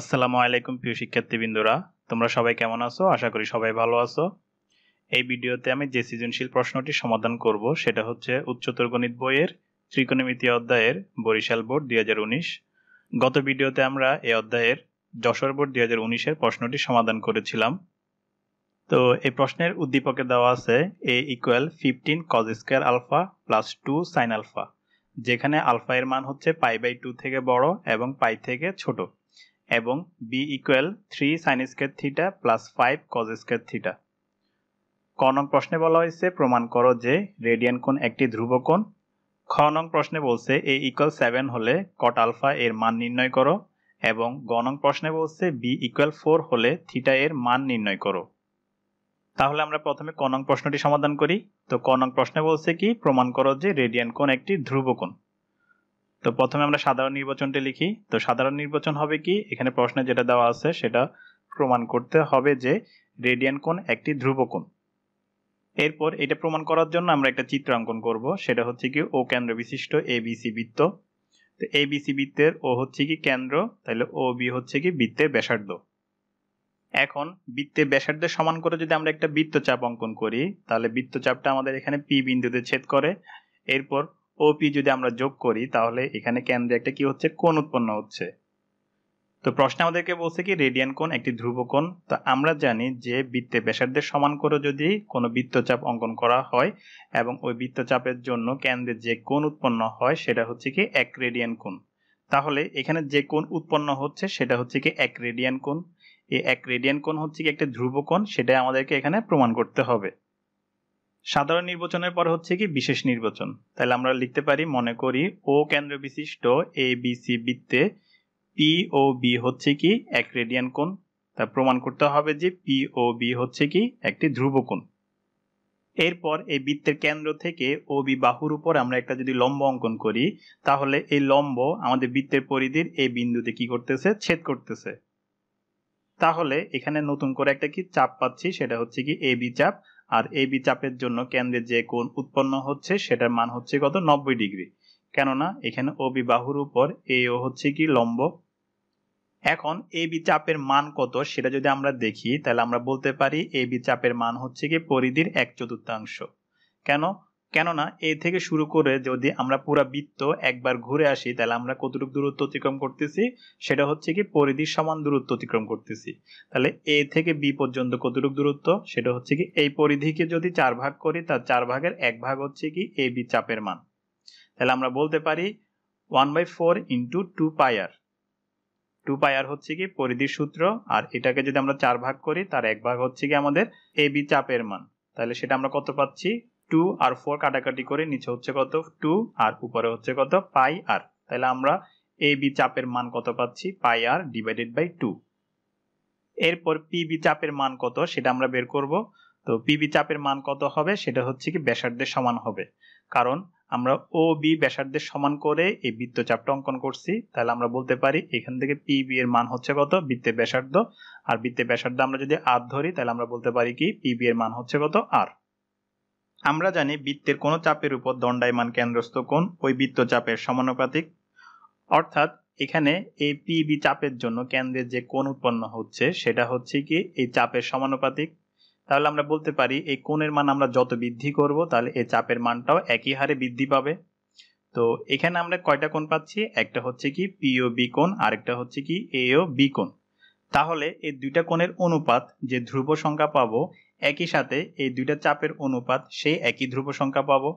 আসসালামু আলাইকুম প্রিয় শিক্ষার্থীবৃন্দরা, তোমরা সবাই কেমন আছো? আশা করি সবাই ভালো আছো। এই ভিডিওতে আমি যে সৃজনশীল প্রশ্নটি সমাধান করব সেটা হচ্ছে উচ্চতর গণিত বইয়ের ত্রিকোণমিতি অধ্যায়ের বরিশাল বোর্ড 2019। গত ভিডিওতে আমরা এই অধ্যায়ের যশোর বোর্ড 2019 এর প্রশ্নটি সমাধান করেছিলাম। তো এই প্রশ্নের উদ্দীপকে দেওয়া আছে a = 15 cos square alpha plus 2 sin alpha, যেখানে আলফা এর মান হচ্ছে π/2 থেকে বড় এবং π থেকে ছোট, এবং b = 3 sin square theta plus 5 cos square theta. ক নং প্রশ্নে বলা হয়েছে প্রমাণ করো যে রেডিয়ান কোণ একটি ধ্রুবকোণ। খ নং প্রশ্নে বলছে a = 7 হলে cot আলফা এর মান নির্ণয় করো, এবং গ নং প্রশ্নে বলছে b = 4 হলে থিটা এর মান নির্ণয় করো। তাহলে আমরা প্রথমে ক নং প্রশ্নটি সমাধান করি। তো ক নং প্রশ্নে বলছে কি প্রমাণ করো যে রেডিয়ান কোণ একটি ধ্রুবকোণ। তো প্রথমে আমরা সাধারণ নির্বাচনটি লিখি। তো সাধারণ নির্বাচন হবে কি, এখানে প্রশ্নে যেটা দেওয়া আছে সেটা প্রমাণ করতে হবে যে রেডিয়ান কোণ একটি ধ্রুবকোণ। এরপর এটা প্রমাণ করার জন্য আমরা একটা চিত্র অঙ্কন করব, সেটা হচ্ছে কি ও কেন্দ্র বিশিষ্ট এবিসি বৃত্ত। তো এবিসি বৃত্তের ও হচ্ছে কি কেন্দ্র, তাহলে ও বি হচ্ছে কি বৃত্তের ব্যাসার্ধ। এখন বৃত্তের ব্যাসার্ধের সমান করে যদি আমরা একটা বৃত্তচাপ অঙ্কন করি, তাহলে বৃত্তচাপটা আমাদের এখানে পি বিন্দুতে ছেদ করে। এরপর ওপি যদি আমরা যোগ করি তাহলে এখানে কেন্দ্রে একটা কি হচ্ছে, কোণ উৎপন্ন হচ্ছে। তো প্রশ্ন আমাদেরকে বলছে কি রেডিয়ান কোণ একটি ধ্রুবকোণ। তো আমরা জানি যে বৃত্তের ব্যাসার্ধের সমান করে যদি কোনো বৃত্তচাপ অঙ্কন করা হয় এবং ওই বৃত্তচাপের জন্য কেন্দ্রে যে কোণ উৎপন্ন হয় সেটা হচ্ছে কি 1 রেডিয়ান কোণ। তাহলে এখানে যে কোণ উৎপন্ন হচ্ছে সেটা হচ্ছে কি 1 রেডিয়ান কোণ। এই 1 রেডিয়ান কোণ হচ্ছে কি একটা ধ্রুবকোণ, সেটা আমাদেরকে এখানে প্রমাণ করতে হবে। সাধারণ নির্বাচনের পর হচ্ছে কি বিশেষ নির্বাচন। তাহলে আমরা লিখতে পারি, মনে করি ও কেন্দ্র বিশিষ্ট এ বি সি বৃত্তে পি ও বি হচ্ছে কি 1 রেডিয়ান কোণ। তা প্রমাণ করতে হবে যে পি ও বি হচ্ছে কি একটি ধ্রুবকোণ। এরপর এই বৃত্তের কেন্দ্র থেকে ও বি বাহুর উপর আমরা একটা যদি লম্ব অঙ্কন করি, তাহলে এই লম্ব আমাদের বৃত্তের পরিধির এই বিন্দুতে কি করতেছে, ছেদ করতেছে। তাহলে এখানে নতুন করে একটা কি চাপ পাচ্ছি, সেটা হচ্ছে কি এ বি চাপ। আর এ বি চাপের জন্য কেন্দ্রে যে কোণ উৎপন্ন হচ্ছে সেটার মান হচ্ছে কত, 90 ডিগ্রি। কেননা এখানে ও বি বাহুর উপর এ ও হচ্ছে কি লম্ব। এখন এ বি চাপের মান কত সেটা যদি আমরা দেখি, তাহলে আমরা বলতে পারি এ বি চাপের মান হচ্ছে কি পরিধির 1/4। কেননা এ থেকে শুরু করে যদি আমরা পুরো বৃত্ত একবার ঘুরে আসি, তাহলে আমরা কতটুকু দূরত্ব অতিক্রম করতেছি, সেটা হচ্ছে কি পরিধির সমান দূরত্ব অতিক্রম করতেছি। তাহলে এ থেকে বি পর্যন্ত কতটুকু দূরত্ব, সেটা হচ্ছে কি এই পরিধিকে যদি 4 ভাগ করি, তার 4 ভাগের 1 ভাগ হচ্ছে কি এ বি চাপের মান। তাহলে আমরা বলতে পারি 1/4 × 2πr। 2πr হচ্ছে কি পরিধির সূত্র, আর এটাকে যদি আমরা 4 ভাগ করি তার 1 ভাগ হচ্ছে কি আমাদের এ বি চাপের মান। তাহলে সেটা আমরা কত পাচ্ছি, 2 আর 4 কাটাকাটি করে নিচে হচ্ছে কত 2 আর উপরে হচ্ছে কত πr। তাহলে আমরা এ বি চাপের মান কত পাচ্ছি, πr / 2। এরপর পি বি চাপের মান কত সেটা আমরা বের করব। তো পি বি চাপের মান কত হবে, সেটা হচ্ছে কি ব্যাসার্ধের সমান হবে, কারণ আমরা ও বি ব্যাসার্ধের সমান করে এই বৃত্তচাপটা অঙ্কন করছি। তাহলে আমরা বলতে পারি এখান থেকে পি বি এর মান হচ্ছে কত, বৃত্তের ব্যাসার্ধ। আর বৃত্তের ব্যাসার্ধ আমরা যদি আর ধরি, তাহলে আমরা বলতে পারি কি পি বি এর মান হচ্ছে কত, আর। আমরা জানি বৃত্তের কোন চাপের উপর দণ্ডায়মান কেন্দ্রস্থ কোণ ওই বৃত্তচাপের সমানুপাতিক। অর্থাৎ এখানে এই পি বি চাপের জন্য কেন্দ্রে যে কোণ উৎপন্ন হচ্ছে সেটা হচ্ছে কি এই চাপের সমানুপাতিক। তাহলে আমরা বলতে পারি এই কোণের মান আমরা যত বৃদ্ধি করব, তাহলে এই চাপের মানটাও একই হারে বৃদ্ধি পাবে। তো এখানে আমরা কয়টা কোণ পাচ্ছি, একটা হচ্ছে কি পি ও বি কোণ, আরেকটা হচ্ছে কি এ ও বি কোণ। তাহলে এই দুইটা কোণের অনুপাত যে ধ্রুব সংখ্যা পাবো, একই সাথে এই দুইটা চাপের অনুপাত সেই একই ধ্রুব সংখ্যা পাবো।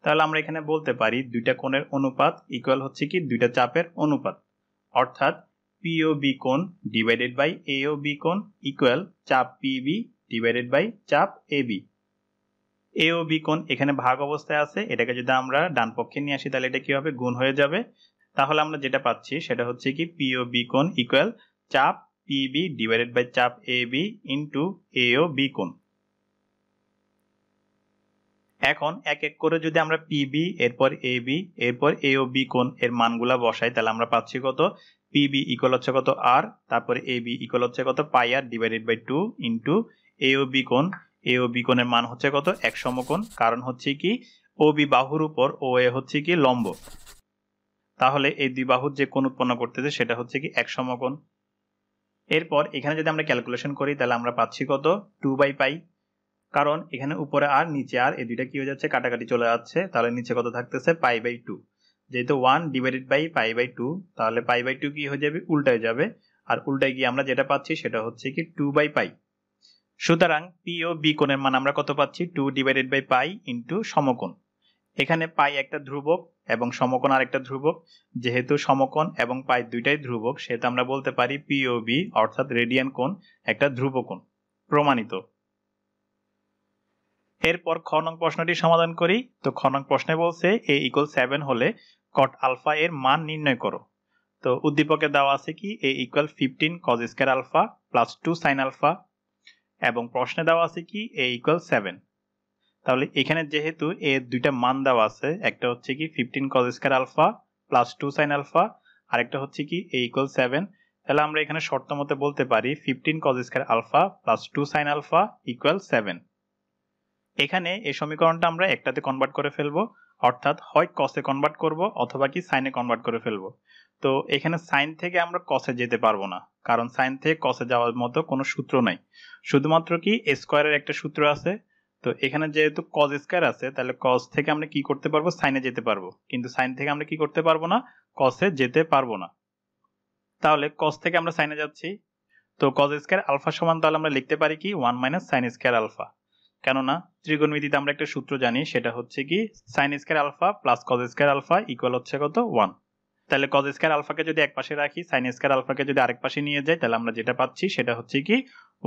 তাহলে আমরা এখানে বলতে পারি দুইটা কোণের অনুপাত ইকুয়াল হচ্ছে কি দুইটা চাপের অনুপাত। অর্থাৎ পি ও বি কোণ / এ ও বি কোণ ইকুয়াল চাপ পি বি / চাপ A B. A O B কোণ এখানে ভাগ অবস্থায় আছে, এটাকে যদি আমরা ডান পক্ষে নিয়ে আসি তাহলে এটা কি হবে, গুণ হয়ে যাবে। তাহলে আমরা যেটা পাচ্ছি সেটা হচ্ছে কি পি ও বি কোণ ইকুয়াল চাপ পি বি / চাপ A B into A O B কোণ। এখন এক এক করে যদি আমরা পি বি, এরপর এ বি, এরপর এ ও বি কোণ এর মানগুলা বসাই, তাহলে আমরা পাচ্ছি কত, পি বি ইকুয়াল হচ্ছে কত আর, তারপরে এ বি ইকুয়াল হচ্ছে কত πr / 2 ইন্টু এ ও বি কোণ। এ ও বি কোণের মান হচ্ছে কত, এক সমকোণ, কারণ হচ্ছে কি ও বি বাহুর উপর ও এ হচ্ছে কি লম্ব। তাহলে এই দুই বাহুর যে কোণ উৎপন্ন করতেছে সেটা হচ্ছে কি এক সমকোণ। এরপর এখানে যদি আমরা ক্যালকুলেশন করি তাহলে আমরা পাচ্ছি কত 2/পাই, কারণ এখানে উপরে আর নিচে আর এই দুইটা কি হয়ে যাচ্ছে কাটাকাটি চলে যাচ্ছে, তাহলে নিচে কত থাকতেছে পাই/2। যেহেতু 1/পাই/2 তাহলে পাই/2 কি হয়ে যাবে উল্টায় যাবে, আর উল্টায় গিয়ে আমরা যেটা পাচ্ছি সেটা হচ্ছে কি 2/পাই। সুতরাং পি ও বি কোণের মান আমরা কত পাচ্ছি 2/পাই ইন্টু সমকোণ। এখানে পাই একটা ধ্রুবক এবং সমকোণ আরেকটা ধ্রুবক, যেহেতু সমকোণ এবং পাই দুইটাই ধ্রুবক সেহেতু আমরা বলতে পারি পি ও বি অর্থাৎ রেডিয়ান কোণ একটা ধ্রুবকোণ, প্রমাণিত। এরপর খ নং প্রশ্নটি সমাধান করি। তো খ নং প্রশ্নে বলছে a = 7 হলে cot আলফা এর মান নির্ণয় করো। তো উদ্দীপকে দেওয়া আছে কি a = 15 cos square alpha plus 2 sin alpha, এবং প্রশ্নে দেওয়া আছে কি a = 7। তাহলে এখানে যেহেতু এর দুইটা মান দেওয়া আছে, একটা হচ্ছে কি 15 cos square alpha plus 2 sin alpha, আরেকটা হচ্ছে কি a = 7, তাহলে আমরা এখানে শর্ত মতে বলতে পারি 15 cos square alpha plus 2 sin alpha = 7। এখানে এই সমীকরণটা আমরা একটাতে কনভার্ট করে ফেলবো, অর্থাৎ হয় cos-এ কনভার্ট করব অথবা কি sin-এ কনভার্ট করে ফেলবো। তো এখানে sin থেকে আমরা cos-এ যেতে পারবো না, কারণ sin থেকে cos-এ যাওয়ার মতো কোনো সূত্র নাই, শুধুমাত্র কি স্কয়ারের একটা সূত্র আছে। তো এখানে যেহেতু cos স্কয়ার আছে তাহলে cos থেকে আমরা কি করতে পারবো sin-এ যেতে পারবো, কিন্তু sin থেকে আমরা কি করতে পারবো না cos-এ যেতে পারবো না। তাহলে cos থেকে আমরা sin-এ যাচ্ছি, তো cos স্কয়ার আলফা সমান তাহলে আমরা লিখতে পারি কি 1 - sin স্কয়ার আলফা, কেননা ত্রিকোণমিতিতে আমরা একটা সূত্র জানি সেটা হচ্ছে কি sin square alpha plus cos square alpha equal হচ্ছে কত 1। তাহলে cos স্কয়ার আলফাকে যদি এক পাশে রাখি, sin স্কয়ার আলফাকে যদি আরেক পাশে নিয়ে যাই, তাহলে আমরা যেটা পাচ্ছি সেটা হচ্ছে কি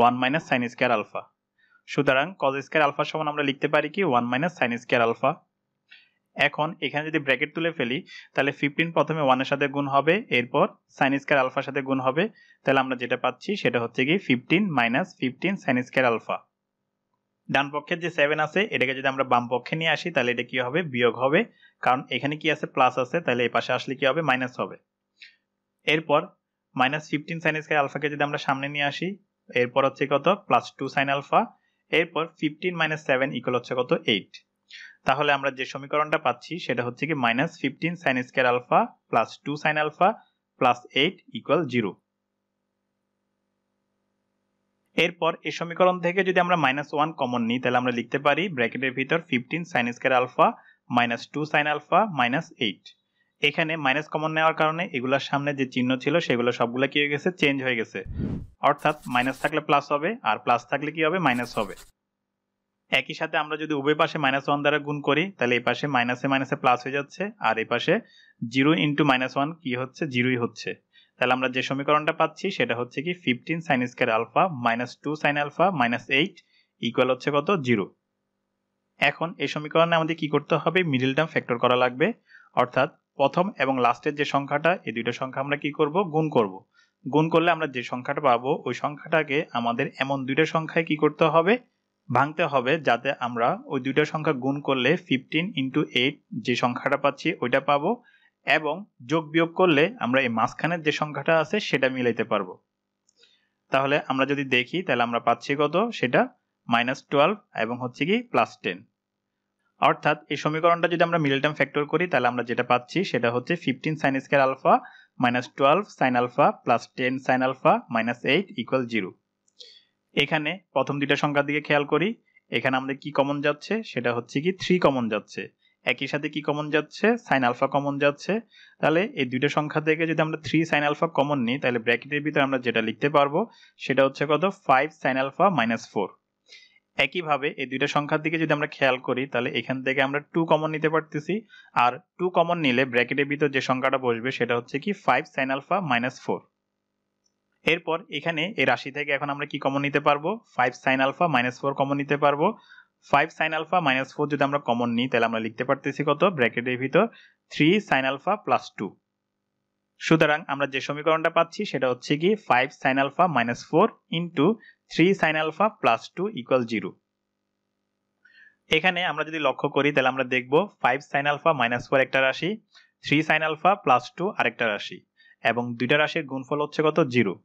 1 - sin স্কয়ার আলফা। সুতরাং cos স্কয়ার আলফা সমান আমরা লিখতে পারি কি 1 - sin স্কয়ার আলফা। এখন এখানে যদি ব্র্যাকেট তুলে ফেলি তাহলে 15 প্রথমে 1 এর সাথে গুণ হবে, এরপর sin স্কয়ার আলফার সাথে গুণ হবে, তাহলে আমরা যেটা পাচ্ছি সেটা হচ্ছে কি 15 - 15 sin স্কয়ার আলফা। ডান পক্ষের যে 7 আছে এটাকে যদি আমরা বাম পক্ষে নিয়ে আসি তাহলে এটা কি হবে বিয়োগ হবে, কারণ এখানে কি আছে প্লাস আছে, তাহলে এই পাশে আসলে কি হবে মাইনাস হবে। এরপর -15 sin স্কয়ার আলফাকে যদি আমরা সামনে নিয়ে আসি, এরপর হচ্ছে কত +2 sin আলফা, এরপর 15 - 7 ইকুয়াল হচ্ছে কত 8। তাহলে আমরা যে সমীকরণটা পাচ্ছি সেটা হচ্ছে কি -15 sin square alpha +2 sin alpha +8 = 0। এরপর এই সমীকরণ থেকে যদি আমরা -1 কমন নিই তাহলে আমরা লিখতে পারি ব্র্যাকেটের ভিতর 15 sin square alpha -2 sin alpha -8। এখানে মাইনাস কমন নেওয়ার কারণে এগুলোর সামনে যে চিহ্ন ছিল সেগুলো সবগুলো কি হয়ে গেছে চেঞ্জ হয়ে গেছে, অর্থাৎ মাইনাস থাকলে প্লাস হবে আর প্লাস থাকলে কি হবে মাইনাস হবে। একই সাথে আমরা যদি উভয় পাশে -1 দ্বারা গুণ করি তাহলে এই পাশে মাইনাসে মাইনাসে প্লাস হয়ে যাচ্ছে, আর এই পাশে 0 × -1 কি হচ্ছে 0ই হচ্ছে। তাহলে আমরা যে সমীকরণটা পাচ্ছি সেটা হচ্ছে কি 15 sin square alpha -2 sin alpha -8 ইকুয়াল হচ্ছে কত 0। এখন এই সমীকরণে আমাদের কি করতে হবে মিডল টার্ম ফ্যাক্টর করা লাগবে, অর্থাৎ প্রথম এবং লাস্টের যে সংখ্যাটা এই দুইটা সংখ্যা আমরা কি করব গুণ করব। গুণ করলে আমরা যে সংখ্যাটা পাবো ওই সংখ্যাটাকে আমাদের এমন দুইটা সংখ্যায় কি করতে হবে ভাঙতে হবে যাতে আমরা ওই দুইটা সংখ্যা গুণ করলে 15 × 8 যে সংখ্যাটা পাচ্ছি ওইটা পাবো, এবং যোগ বিয়োগ করলে আমরা এই মাঝখানের যে সংখ্যাটা আছে সেটা মিলাইতে পারবো। তাহলে আমরা যদি দেখি তাহলে আমরা পাচ্ছি কত সেটা -12 এবং হচ্ছে কি +10, অর্থাৎ এই সমীকরণটা যদি আমরা মিডল টার্ম ফ্যাক্টর করি তাহলে আমরা যেটা পাচ্ছি সেটা হচ্ছে 15 sin square alpha -12 sin alpha +10 sin alpha -8 = 0। এখানে প্রথম দুইটা সংখ্যার দিকে খেয়াল করি, এখানে আমাদের কি কমন যাচ্ছে সেটা হচ্ছে কি 3 কমন যাচ্ছে, একই সাথে কি কমন যাচ্ছে sin আলফা কমন যাচ্ছে। তাহলে এই দুইটা সংখ্যা থেকে যদি আমরা 3 sin আলফা কমন নিই তাহলে ব্র্যাকেটের ভিতরে আমরা যেটা লিখতে পারবো সেটা হচ্ছে কত 5 sin আলফা -4। একইভাবে এই দুইটা সংখ্যার দিকে যদি আমরা খেয়াল করি তাহলে এখান থেকে আমরা 2 কমন নিতে পারতেছি, আর 2 কমন নিলে ব্র্যাকেটের ভিতর যে সংখ্যাটা বসবে সেটা হচ্ছে কি 5 sin আলফা -4। এরপর এখানে এই রাশি থেকে এখন আমরা কি কমন নিতে পারবো 5 sin আলফা -4 কমন নিতে পারবো। 5 sin আলফা -4 যদি আমরা কমন নিই তাহলে আমরা লিখতে পারতেছি কত ব্র্যাকেটের ভিতর 3 sin আলফা +2। সুতরাং আমরা যে সমীকরণটা পাচ্ছি সেটা হচ্ছে কি 5 sin আলফা -4 × 3 sin আলফা +2 = 0। এখানে আমরা যদি লক্ষ্য করি তাহলে আমরা দেখব 5 sin আলফা -4 একটা রাশি, 3 sin আলফা +2 আরেকটা রাশি, এবং দুইটা রাশির গুণফল হচ্ছে কত 0।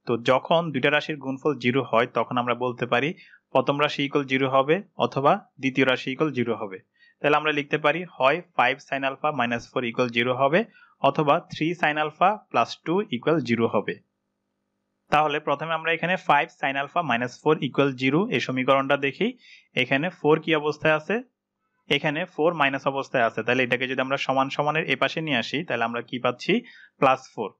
তো যখন দুইটা রাশির গুণফল 0 হয় তখন আমরা বলতে পারি প্রথম রাশি = 0 হবে অথবা দ্বিতীয় রাশি = 0 হবে। তাহলে আমরা লিখতে পারি হয় 5 sin আলফা -4 = 0 হবে অথবা 3 sin আলফা +2 = 0 হবে। তাহলে প্রথমে আমরা এখানে 5 sin alpha minus 4 equal 0 এই সমীকরণটা দেখি। এখানে 4 কি অবস্থায় আছে? এখানে 4 মাইনাস অবস্থায় আছে। তাহলে এটাকে যদি আমরা সমান সমানের এই পাশে নিয়ে আসি তাহলে আমরা কি পাচ্ছি? +4।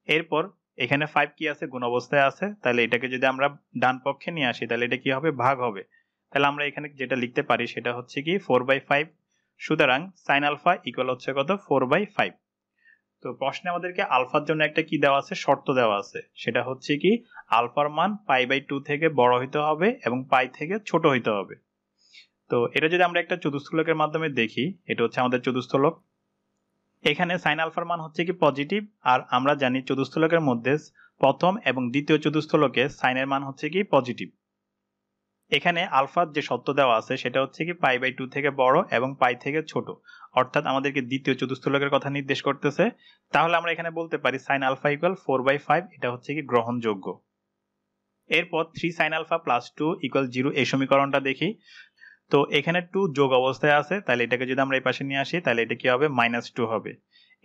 এরপর এখানে 5 কি আছে? গুণ অবস্থায় আছে। তাহলে এটাকে যদি আমরা ডান পক্ষে নিয়ে আসি তাহলে এটা কি হবে? ভাগ হবে। তাহলে আমরা এখানে যেটা লিখতে পারি সেটা হচ্ছে কি 4/5। সুতরাং sin alpha ইকুয়াল হচ্ছে কত? 4/5। তো প্রশ্নে আমাদেরকে আলফার জন্য একটা কি দেওয়া আছে? শর্ত দেওয়া আছে। সেটা হচ্ছে কি আলফার মান π/2 থেকে বড় হইতে হবে এবং পাই থেকে ছোট হইতে হবে। তো এটা যদি আমরা একটা চতুষ্ফলকের মাধ্যমে দেখি, এটা হচ্ছে আমাদের চতুষ্ফলক। এখানে sin আলফার মান হচ্ছে কি পজিটিভ, আর আমরা জানি চতুষ্ফলকের মধ্যে প্রথম এবং দ্বিতীয় চতুষ্ফলকে sin এর মান হচ্ছে কি পজিটিভ। এখানে আলফার যে শর্ত দেওয়া আছে সেটা হচ্ছে কি π/2 থেকে বড় এবং পাই থেকে ছোট, অর্থাৎ আমাদেরকে দ্বিতীয় চতুষ্ফলকের কথা নির্দেশ করতেছে। তাহলে আমরা এখানে বলতে পারি sin আলফা ইকুয়াল 4/5, এটা হচ্ছে কি গ্রহণযোগ্য। এরপর 3 sin আলফা প্লাস 2 ইকুয়াল 0 এই সমীকরণটা দেখি। তো এখানে 2 যোগ অবস্থায় আছে, তাহলে এটাকে যদি আমরা এই পাশে নিয়ে আসি তাহলে এটা কি হবে? -2 হবে।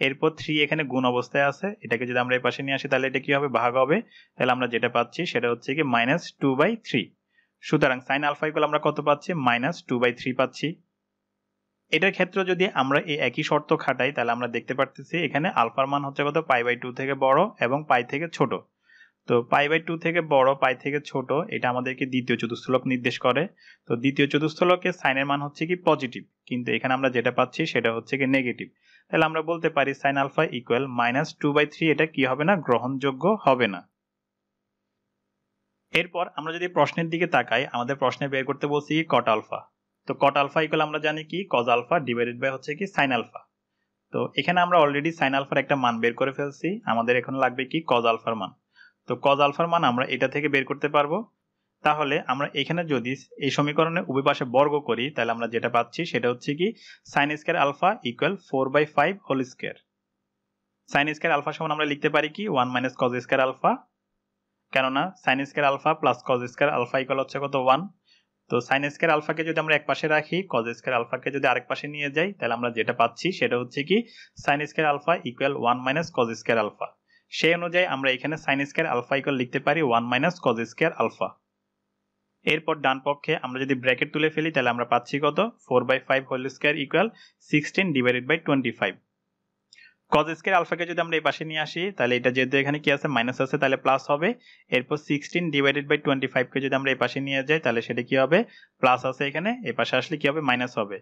এরপর 3 এখানে গুণ অবস্থায় আছে, এটাকে যদি আমরা এই পাশে নিয়ে আসি তাহলে এটা কি হবে? ভাগ হবে। তাহলে আমরা যেটা পাচ্ছি সেটা হচ্ছে কি -2/3। সুতরাং sin আলফা ইকুয়াল আমরা কত পাচ্ছি? -2/3 পাচ্ছি। এটার ক্ষেত্রে যদি আমরা এই একই শর্ত খাটাই তাহলে আমরা দেখতে পারতেছি এখানে আলফার মান হচ্ছে কত? π/2 থেকে বড় এবং পাই থেকে ছোট। তো π/2 থেকে বড়, পাই থেকে ছোট, এটা আমাদেরকে দ্বিতীয় চতুষ্ফলক নির্দেশ করে। তো দ্বিতীয় চতুষ্ফলকে sin এর মান হচ্ছে কি পজিটিভ, কিন্তু এখানে আমরা যেটা পাচ্ছি সেটা হচ্ছে কি নেগেটিভ। তাহলে আমরা বলতে পারি sin আলফা ইকুয়াল -2/3, এটা কি হবে না? গ্রহণযোগ্য হবে না। এরপর আমরা যদি প্রশ্নের দিকে তাকাই, আমাদের প্রশ্নে বের করতে বলছি cot আলফা। তো cot আলফা ইকুয়াল আমরা জানি কি cos আলফা ডিভাইডেড বাই হচ্ছে কি sin আলফা। তো এখানে আমরা অলরেডি sin আলফার একটা মান বের করে ফেলছি, আমাদের এখন লাগবে কি cos আলফার মান। তো cos আলফার মান আমরা এটা থেকে বের করতে পারবো। তাহলে আমরা এখানে যদি এই সমীকরণে উভয় পাশে বর্গ করি তাহলে আমরা যেটা পাচ্ছি সেটা হচ্ছে কি sin square alpha equal 4/5 whole square. sin square alpha সমান আমরা লিখতে পারি কি 1 cos স্কয়ার আলফা, কেননা sin square alpha plus cos square alpha equal হচ্ছে কত? 1। তো sin স্কয়ার আলফাকে যদি আমরা এক পাশে রাখি, cos স্কয়ার আলফাকে যদি আরেক পাশে নিয়ে যাই তাহলে আমরা যেটা পাচ্ছি সেটা হচ্ছে কি sin square alpha equal 1 cos square alpha. সেই অনুযায়ী আমরা এখানে sin স্কয়ার আলফা ইকুয়াল লিখতে পারি 1 cos স্কয়ার আলফা। এরপর ডান পক্ষে আমরা যদি ব্র্যাকেট তুলে ফেলি তাহলে আমরা পাচ্ছি কত? 4/5 whole square equal 16 divided by 25। cos square আলফাকে যদি আমরা এই পাশে নিয়ে আসি তাহলে এটা যেহেতু এখানে কি আছে মাইনাস আছে তাহলে প্লাস হবে। এরপর 16 ডিভাইডেড বাই 25 কে যদি আমরা এই পাশে নিয়ে যাই তাহলে সেটা কি হবে? প্লাস আছে, এখানে এই পাশে আসলে কি হবে? মাইনাস হবে।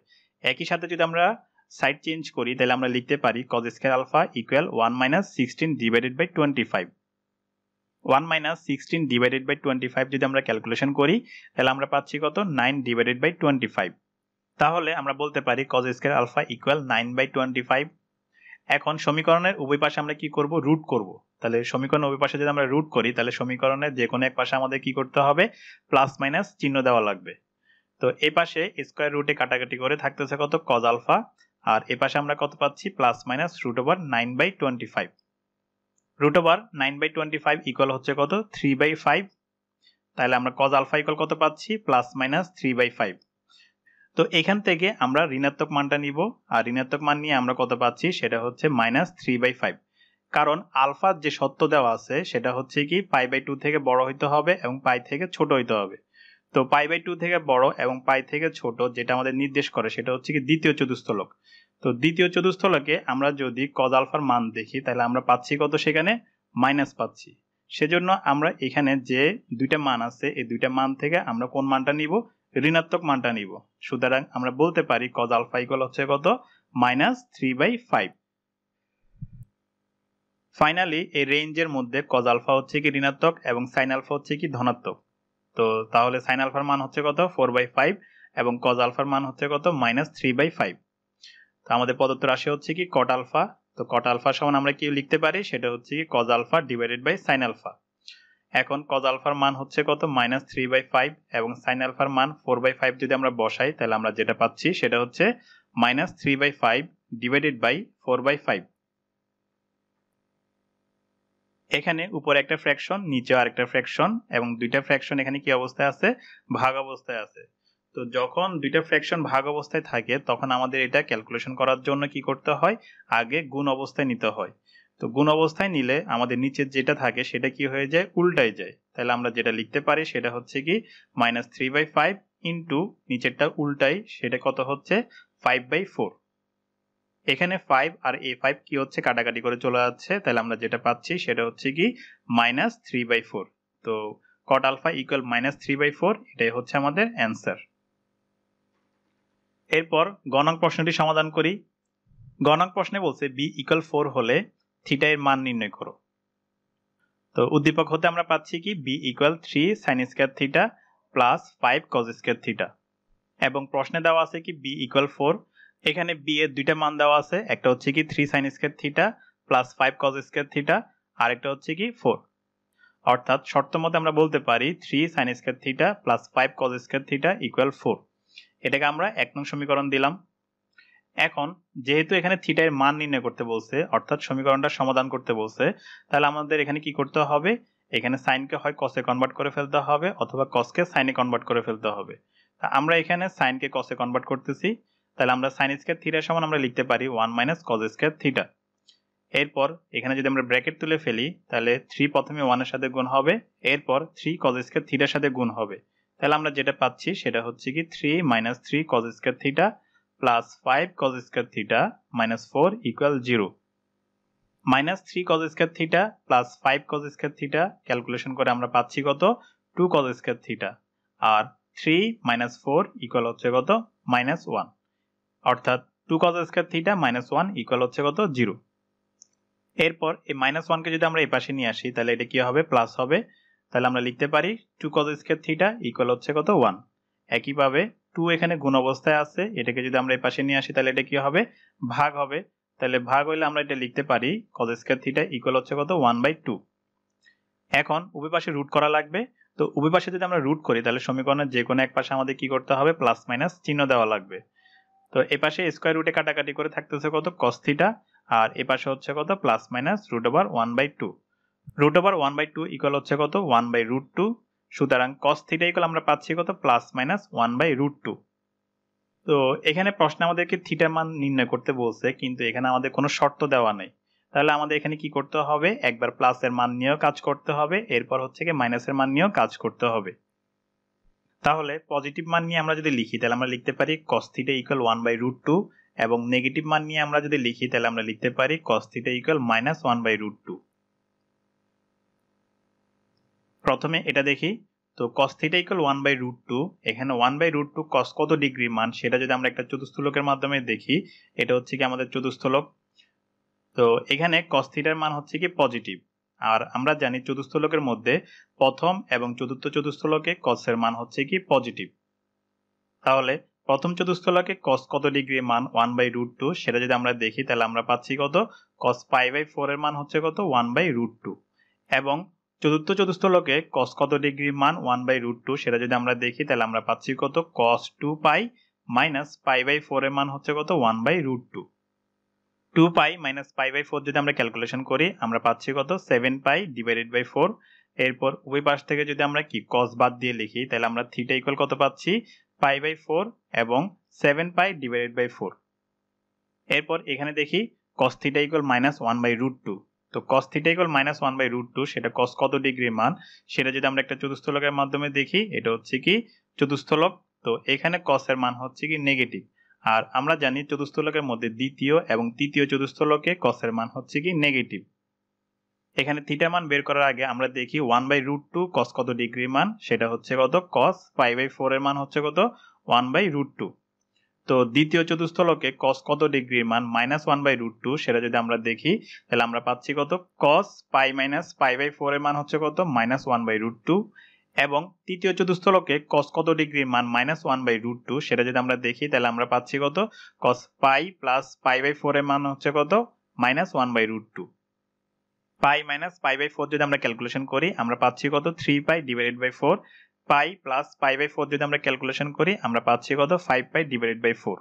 একই সাথে যদি আমরা সাইড চেঞ্জ করি তাহলে আমরা লিখতে পারি cos square alpha equal 1 16 divided by 25। 1 16 divided by 25 যদি আমরা ক্যালকুলেশন করি তাহলে আমরা পাচ্ছি কত? 9 ডিভাইডেড বাই 25। তাহলে আমরা বলতে পারি cos স্কয়ার আলফা ইকুয়াল 9/25। এখন সমীকরণের উভয় পাশে আমরা কি করব? রুট করব। তাহলে সমীকরণের উভয় পাশে যদি আমরা রুট করি তাহলে সমীকরণের যে কোনো এক পাশে আমাদের কি করতে হবে? প্লাস মাইনাস চিহ্ন দেওয়া লাগবে। তো এই পাশে স্কয়ার রুটে কাটাকাটি করে থাকতেছে কত? cos আলফা, আর এই পাশে আমরা কত পাচ্ছি? Plus minus √9/25। √9/25 ইকুয়াল হচ্ছে কত? 3/5। তাহলে আমরা cos আলফা ইকুয়াল কত পাচ্ছি? Plus minus 3/5। তো এখান থেকে আমরা ঋণাত্মক মানটা নিব, আর ঋণাত্মক মান নিয়ে আমরা কত পাচ্ছি সেটা হচ্ছে -3/5। কারণ আলফার যে সত্য দেওয়া আছে সেটা হচ্ছে কি π/2 থেকে বড় হইতে হবে এবং পাই থেকে ছোট হইতে হবে। তো π/2 থেকে বড় এবং পাই থেকে ছোট যেটা আমাদের নির্দেশ করে সেটা হচ্ছে কি দ্বিতীয় চতুষ্ফলক। তো দ্বিতীয় চতুষ্ফলকে আমরা যদি cos আলফার মান দেখি তাহলে আমরা পাচ্ছি কত? সেখানে মাইনাস পাচ্ছি। সেজন্য আমরা এখানে যে দুইটা মান আছে এই দুইটা মান থেকে আমরা কোন মানটা নিব? ঋণাত্মক মানটা নিব। সুতরাং আমরা বলতে পারি cos আলফা ইকুয়াল হচ্ছে কত? -3/5। ফাইনালি এই রেঞ্জের মধ্যে cos আলফা হচ্ছে কি ঋণাত্মক এবং sin আলফা হচ্ছে কি ধনাত্মক। তো তাহলে sin আলফার মান হচ্ছে কত? 4/5 এবং cos আলফার মান হচ্ছে কত? -3/5। তো আমাদের প্রদত্ত রাশি হচ্ছে কি cot আলফা। তো cot আলফা সমান আমরা কি লিখতে পারি সেটা হচ্ছে কি cos alpha divided by sin alpha. এখন cos আলফার মান হচ্ছে কত? -3/5 এবং sin আলফার মান 4/5 যদি আমরা বসাই তাহলে আমরা যেটা পাচ্ছি সেটা হচ্ছে -3/5 ডিভাইডেড বাই 4/5। এখানে উপরে একটা ফ্র্যাকশন, নিচে আরেকটা ফ্র্যাকশন, এবং দুইটা ফ্র্যাকশন এখানে কি অবস্থায় আছে? ভাগ অবস্থায় আছে। তো যখন দুইটা ফ্র্যাকশন ভাগ অবস্থায় থাকে তখন আমাদের এটা ক্যালকুলেশন করার জন্য কি করতে হয়? আগে গুণ অবস্থায় নিতে হয়। তো গুণ অবস্থায় নিলে আমাদের নিচের যেটা থাকে সেটা কি হয়ে যায়, উল্টায় যায়। তাহলে আমরা যেটা লিখতে পারি সেটা হচ্ছে কি -3/5 ইন্টু নিচেরটা উল্টাই, সেটা কত হচ্ছে 5/4। এখানে 5 আর এই 5 কি হচ্ছে কাটাকাটি করে চলে যাচ্ছে, তাহলে আমরা যেটা পাচ্ছি সেটা হচ্ছে কি -3/4। তো cot আলফা ইকুয়াল -3/4, এটাই হচ্ছে আমাদের অ্যান্সার। এরপর গণক প্রশ্নটি সমাধান করি। গণক প্রশ্নে বলছে b ইকুয়াল 4 হলে থিটা এর মান নির্ণয় করো। তো উদ্দীপক হতে আমরা পাচ্ছি কি b equal 3 sin square theta plus 5 cos square theta, এবং প্রশ্নে দেওয়া আছে কি b ইকুয়াল 4। এখানে b এর দুইটা মান দেওয়া আছে, একটা হচ্ছে কি 3 sin square theta plus 5 cos square theta, আর একটা হচ্ছে কি 4। অর্থাৎ শর্ত মতে আমরা বলতে পারি 3 sin square theta plus 5 cos square theta equal 4। এটাকে আমরা 1 নং সমীকরণ দিলাম। এখন যেহেতু এখানে থিটা এর মান নির্ণয় করতে বলছে, অর্থাৎ সমীকরণটা সমাধান করতে বলছে, তাহলে আমাদের এখানে কি করতে হবে, এখানে সাইনকে হয় কসে কনভার্ট করে ফেলতে হবে অথবা কসকে সাইনে কনভার্ট করে ফেলতে হবে। তা আমরা এখানে সাইনকে কসে কনভার্ট করতেছি, তাহলে আমরা সাইন স্কয়ার থিটা সমান আমরা লিখতে পারি 1 - cos স্কয়ার থিটা। এরপর এখানে যদি আমরা ব্র্যাকেট তুলে ফেলি তাহলে 3 প্রথমে 1 এর সাথে গুণ হবে, এরপর 3 cos স্কয়ার থিটার সাথে গুণ হবে। তাহলে আমরা যেটা পাচ্ছি সেটা হচ্ছে কি 3 - 3 cos square theta plus 5 cos square theta minus 4 equal 0। -3 cos square theta plus 5 cos square theta calculation করে আমরা পাচ্ছি কত 2 cos স্কয়ার থিটা, আর 3 - 4 ইকুয়াল হচ্ছে কত -1, অর্থাৎ 2 cos স্কয়ার থিটা -1 ইকুয়াল হচ্ছে কত 0। এরপর এই -1 কে যদি আমরা এই পাশে নিয়ে আসি তাহলে এটা কি হবে, প্লাস হবে। তাহলে আমরা লিখতে পারি 2 cos স্কয়ার থিটা ইকুয়াল হচ্ছে কত 1। একইভাবে 2 এখানে গুণ অবস্থায় আছে, এটাকে যদি আমরা এই পাশে নিয়ে আসি তাহলে এটা কি হবে, ভাগ হবে। তাহলে ভাগ হইলে আমরা এটা লিখতে পারি cos স্কয়ার থিটা ইকুয়াল হচ্ছে কত 1/2। এখন উভয় পাশে রুট করা লাগবে। তো উভয় পাশে যদি আমরা রুট করি তাহলে সমীকরণের যে কোনো এক পাশে আমাদের কি করতে হবে, প্লাস মাইনাস চিহ্ন দেওয়া লাগবে। তো এই পাশে স্কয়ার রুটে কাটাকাটি করে থাকতেছে কত cos থিটা, আর এই পাশে হচ্ছে কত প্লাস মাইনাস √1/2। √1/2 ইকুয়াল হচ্ছে কত 1/√2। সুতরাং cos থিটা ইকুয়াল আমরা পাচ্ছি কত প্লাস মাইনাস 1/√2। তো এখানে প্রশ্ন আমাদেরকে থিটার মান নির্ণয় করতে বলছে, কিন্তু এখানে আমাদের কোনো শর্ত দেওয়া নেই। তাহলে আমাদের এখানে কি করতে হবে, একবার প্লাসের মান নিয়েও কাজ করতে হবে, এরপর হচ্ছে কি মাইনাসের মান নিয়েও কাজ করতে হবে। তাহলে পজিটিভ মান নিয়ে আমরা যদি লিখি তাহলে আমরা লিখতে পারি cos থিটা ইকুয়াল 1/√2, এবং নেগেটিভ মান নিয়ে আমরা যদি লিখি তাহলে আমরা লিখতে পারি cos থিটা ইকুয়াল -1/√2। প্রথমে এটা দেখি। তো cos থিটা ইকুয়াল 1/√2, এখানে 1/√2 cos কত ডিগ্রির মান সেটা যদি আমরা একটা চতুস্থলকের মাধ্যমে দেখি, এটা হচ্ছে কি আমাদের চতুস্থলক। তো এখানে cos থিটার মান হচ্ছে কি পজিটিভ, আর আমরা জানি চতুস্থলকের মধ্যে প্রথম এবং চতুর্থ চতুস্থলকে cos এর মান হচ্ছে কি পজিটিভ। তাহলে প্রথম চতুস্থলকে cos কত ডিগ্রির মান 1/√2 সেটা যদি আমরা দেখি তাহলে আমরা পাচ্ছি কত cos π/4 এর মান হচ্ছে কত 1/√2, এবং চতুর্থ চতুস্থলকে cos কত ডিগ্রির মান 1/√2 সেটা যদি আমরা দেখি তাহলে আমরা পাচ্ছি কত cos 2π মাইনাস π/4 এর মান হচ্ছে কত 1/√2। 2π মাইনাস π/4 যদি আমরা ক্যালকুলেশন করি আমরা পাচ্ছি কত 7π ডিভাইডেড বাই 4। এরপর উভয় পাশ থেকে যদি আমরা কি cos বাদ দিয়ে লিখি তাহলে আমরা থিটা ইকুয়াল কত পাচ্ছি π/4 এবং 7π ডিভাইডেড বাই 4। এরপর এখানে দেখি cos থিটা ইকুয়াল -1/√2। তো cos থিটা ইকুয়াল -1/√2 সেটা cos কত ডিগ্রির মান সেটা যদি আমরা একটা চতুস্থলকের মাধ্যমে দেখি, এটা হচ্ছে কি চতুস্থলক। তো এখানে cos এর মান হচ্ছে কি নেগেটিভ, আর আমরা জানি চতুস্থলকের মধ্যে দ্বিতীয় এবং তৃতীয় চতুস্থলকে cos এর মান হচ্ছে কি নেগেটিভ। এখানে থিটা মান বের করার আগে আমরা দেখি 1/√2 cos কত ডিগ্রির মান সেটা হচ্ছে কত cos π/4 এর মান হচ্ছে কত 1/√2। তো দ্বিতীয় চতুস্থলকে cos কত ডিগ্রির মান -1/√2 সেটা যদি আমরা দেখি তাহলে আমরা পাচ্ছি কত cos π - π/4 এর মান হচ্ছে কত -1/√2, এবং তৃতীয় চতুস্থলকে cos কত ডিগ্রির মান -1/√2 সেটা যদি আমরা দেখি তাহলে আমরা পাচ্ছি কত cos π প্লাস π/4 এর মান হচ্ছে কত -1/√2। π - π/4 যদি আমরা ক্যালকুলেশন করি আমরা পাচ্ছি কত 3π ডিভাইডেড বাই 4। পাই প্লাস π/4 যদি আমরা ক্যালকুলেশন করি আমরা পাচ্ছি কত 5π ডিভাইডেড বাই 4।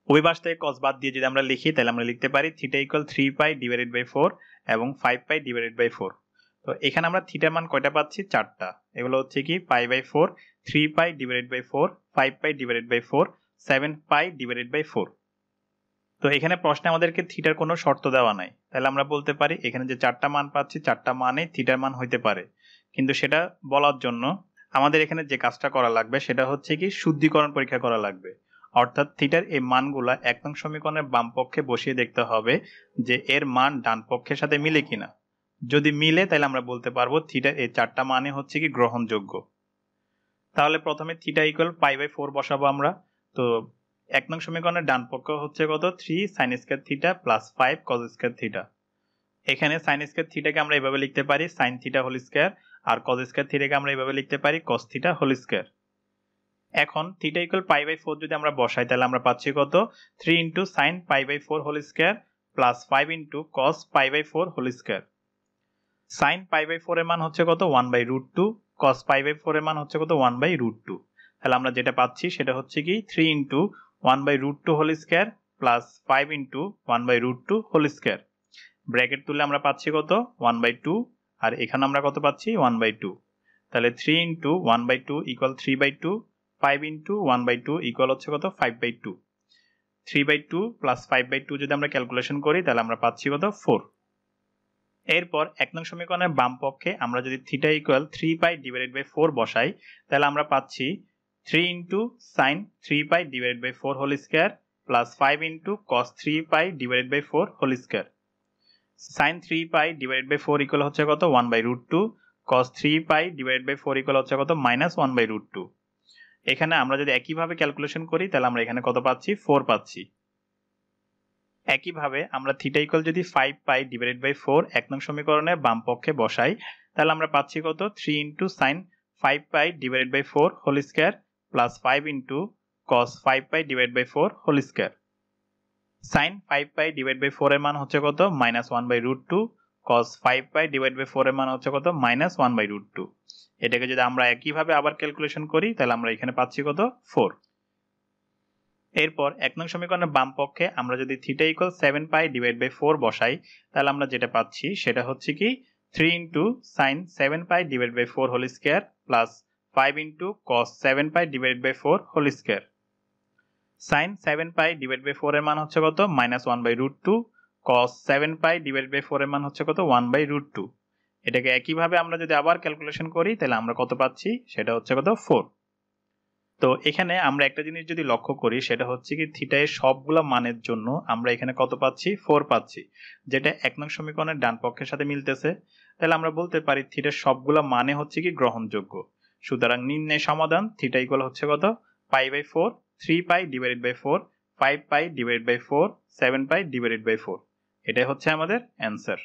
ওই পাশ থেকে cos বাদ দিয়ে যদি আমরা লিখি তাহলে আমরা লিখতে পারি থিটা ইকুয়াল 3π ডিভাইডেড বাই 4 এবং 5π ডিভাইডেড বাই 4। তো এখানে আমরা থিটার মান কয়টা পাচ্ছি, চারটা। এগুলো হচ্ছে কি π/4, 3π divided by 4, 5π divided by 4, 7π divided by 4। তো এখানে প্রশ্নে আমাদেরকে থিটার কোনো শর্ত দেওয়া নাই, তাহলে আমরা বলতে পারি এখানে যে চারটা মান পাচ্ছি চারটা মানেই থিটার মান হইতে পারে। কিন্তু সেটা বলার জন্য আমাদের এখানে যে কাজটা করা লাগবে সেটা হচ্ছে কি শুদ্ধিকরণ পরীক্ষা করা লাগবে। অর্থাৎ থিটার এই মানগুলা ১ নং সমীকরণের বাম পক্ষে বসিয়ে দেখতে হবে যে এর মান ডান পক্ষের সাথে মিলে কিনা। যদি মিলে তাহলে আমরা বলতে পারবো থিটার এই চারটা মানে হচ্ছে কি গ্রহণযোগ্য। তাহলে প্রথমে থিটা ইকুয়াল π/4 বসাবো আমরা। তো ১ নং সমীকরণের ডান পক্ষ হচ্ছে কত 3 sin square theta plus 5 cos square theta. এখানে sin স্কয়ার থিটাকে আমরা এভাবে লিখতে পারি sin থিটা হোল স্কয়ার, আর cos স্কয়ার থিটাকে আমরা এভাবে লিখতে পারি cos থিটা হোল স্কয়ার। এখন থিটা ইকুয়াল π/4 যদি আমরা বসাই তাহলে আমরা পাচ্ছি কত 3 sin π/4 whole square plus 5 cos π/4 whole square. sin π/4 এর মান হচ্ছে কত 1/√2, cos π/4 এর মান হচ্ছে কত 1/√2। তাহলে আমরা যেটা পাচ্ছি সেটা হচ্ছে কি 3 1/√2 whole square plus 5 1/√2 whole square. Bracket তুললে আমরা পাচ্ছি কত 1/2, আর এখানে আমরা কত পাচ্ছি 1/2। তাহলে 3 1/2 ইকুয়াল 3/2, 5 1/2 ইকুয়াল হচ্ছে কত 5/2। 3/2 প্লাস 5/2 যদি আমরা ক্যালকুলেশন করি তাহলে আমরা পাচ্ছি কত 4। এরপর ১ নং সমীকরণের বাম পক্ষে আমরা যদি থিটা ইকুয়াল 3π/4 বসাই তাহলে আমরা পাচ্ছি 3 sin 3π/4 whole square plus 5 cos 3π/4 whole square. sin 3π/4 equal হচ্ছে কত 1/√2, cos 3π/4 ইকুয়াল হচ্ছে কত -1/√2। এখানে আমরা যদি একইভাবে ক্যালকুলেশন করি তাহলে আমরা এখানে কত পাচ্ছি 4 পাচ্ছি। একইভাবে আমরা থিটা ইকুয়াল যদি 5π/4 ১ নং সমীকরণের বাম পক্ষে বসাই তাহলে আমরা পাচ্ছি কত 3 sin 5π/4 whole square plus 5 cos 5π/4 whole square. sin 5π/4 এর মান হচ্ছে কত -1/√2, cos 5π/4 এর মান হচ্ছে কত -1/√2। এটাকে যদি আমরা একইভাবে আবার ক্যালকুলেশন করি তাহলে আমরা এখানে পাচ্ছি কত 4। এরপর ১ নং সমীকরণের বাম পক্ষে আমরা যদি থিটা ইকুয়াল 7π/4 বসাই তাহলে আমরা যেটা পাচ্ছি সেটা হচ্ছে কি 3 sin 7π/4 whole square plus 5 cos 7π/4 whole square. sin 7π/4 এর মান হচ্ছে কত -1/√2, cos 7π/4 এর মান হচ্ছে কত 1/√2। এটাকে একইভাবে আমরা যদি আবার ক্যালকুলেশন করি তাহলে আমরা কত পাচ্ছি সেটা হচ্ছে কত 4। তো এখানে আমরা একটা জিনিস যদি লক্ষ্য করি সেটা হচ্ছে কি থিটা এর সবগুলো মানের জন্য আমরা এখানে কত পাচ্ছি 4 পাচ্ছি, যেটা ১ নং সমীকরণের ডান পক্ষের সাথে মিলতেছে। তাহলে আমরা বলতে পারি থিটার সবগুলো মানে হচ্ছে কি গ্রহণযোগ্য। সুতরাং নির্ণয় সমাধান থিটা ইকুয়াল হচ্ছে কত π/4, 3π/4, 5π/4, 7π/4। এটাই হচ্ছে আমাদের অ্যান্সার।